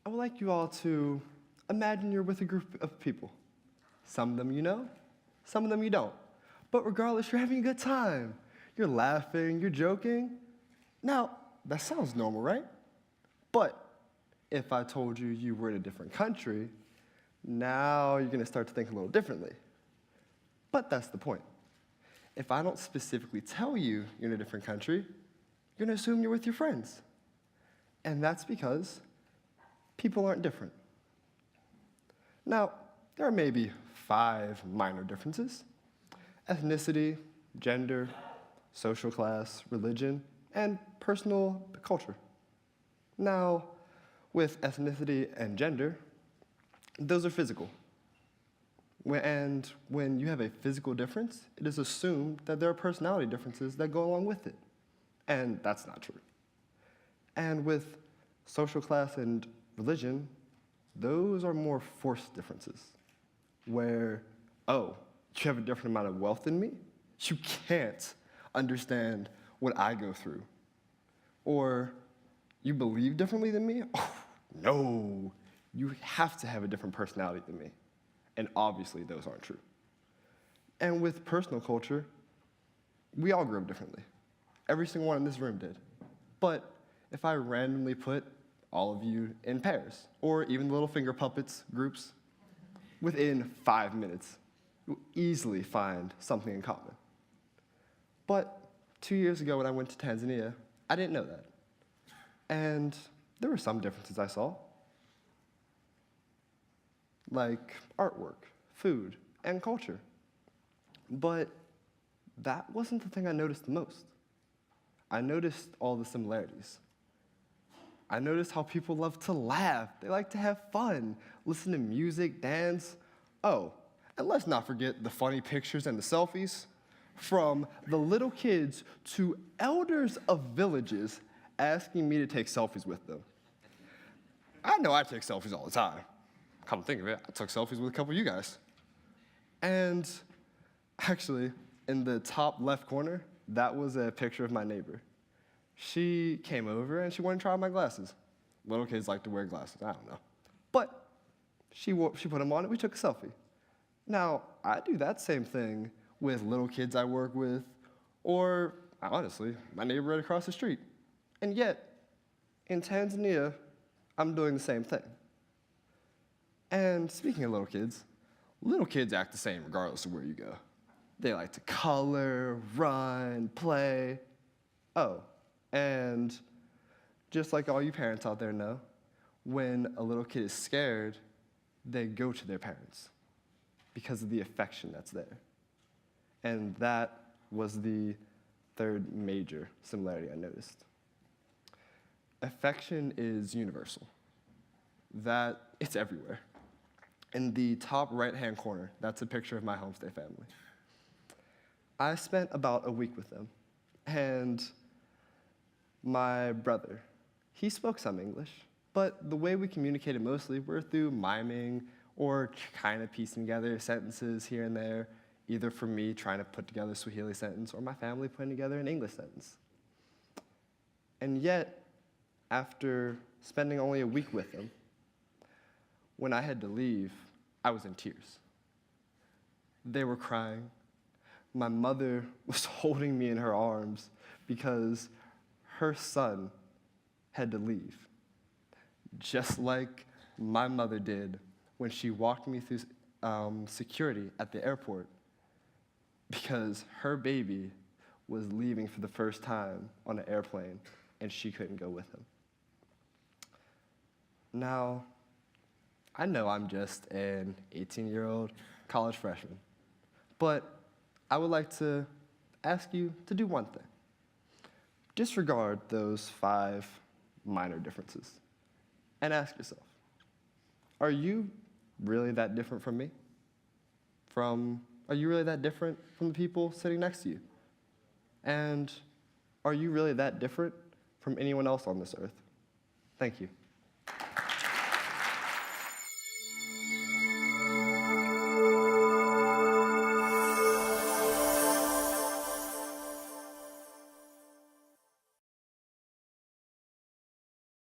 I would like you all to imagine you're with a group of people. Some of them you know, some of them you don't. But regardless, you're having a good time. You're laughing, you're joking. Now, that sounds normal, right? But if I told you you were in a different country, now you're going to start to think a little differently. But that's the point. If I don't specifically tell you you're in a different country, you're going to assume you're with your friends. And that's because people aren't different. Now, there are maybe 5 minor differences: ethnicity, gender, social class, religion, and personal culture. Now, with ethnicity and gender, those are physical. And when you have a physical difference, it is assumed that there are personality differences that go along with it. And that's not true. And with social class and religion, those are more forced differences, where, oh, you have a different amount of wealth than me? You can't understand what I go through. Or, you believe differently than me? Oh, no, you have to have a different personality than me. And obviously, those aren't true. And with personal culture, we all grew up differently. Every single one in this room did. But if I randomly put all of you in pairs, or even little finger puppets groups, within 5 minutes, you'll easily find something in common. But 2 years ago when I went to Tanzania, I didn't know that. And there were some differences I saw, like artwork, food, and culture. But that wasn't the thing I noticed the most. I noticed all the similarities. I noticed how people love to laugh. They like to have fun, listen to music, dance. Oh, and let's not forget the funny pictures and the selfies. From the little kids to elders of villages asking me to take selfies with them. I know I take selfies all the time. Come to think of it, I took selfies with a couple of you guys. And actually, in the top left corner, that was a picture of my neighbor. She came over and she wanted to try on my glasses. Little kids like to wear glasses, I don't know. But she put them on and we took a selfie. Now, I do that same thing with little kids I work with, or honestly, my neighbor right across the street. And yet, in Tanzania, I'm doing the same thing. And speaking of little kids act the same regardless of where you go. They like to color, run, play. Oh, and just like all you parents out there know, when a little kid is scared, they go to their parents because of the affection that's there. And that was the third major similarity I noticed. Affection is universal. That it's everywhere. In the top right-hand corner, that's a picture of my homestay family. I spent about a week with them, and my brother, he spoke some English, but the way we communicated mostly were through miming or kind of piecing together sentences here and there, either for me trying to put together a Swahili sentence or my family putting together an English sentence. And yet, after spending only a week with them, when I had to leave, I was in tears. They were crying. My mother was holding me in her arms because her son had to leave, just like my mother did when she walked me through security at the airport, because her baby was leaving for the first time on an airplane and she couldn't go with him. Now, I know I'm just an 18-year-old college freshman, but I would like to ask you to do one thing. Disregard those 5 minor differences and ask yourself, are you really that different from me? Are you really that different from the people sitting next to you? And are you really that different from anyone else on this earth? Thank you.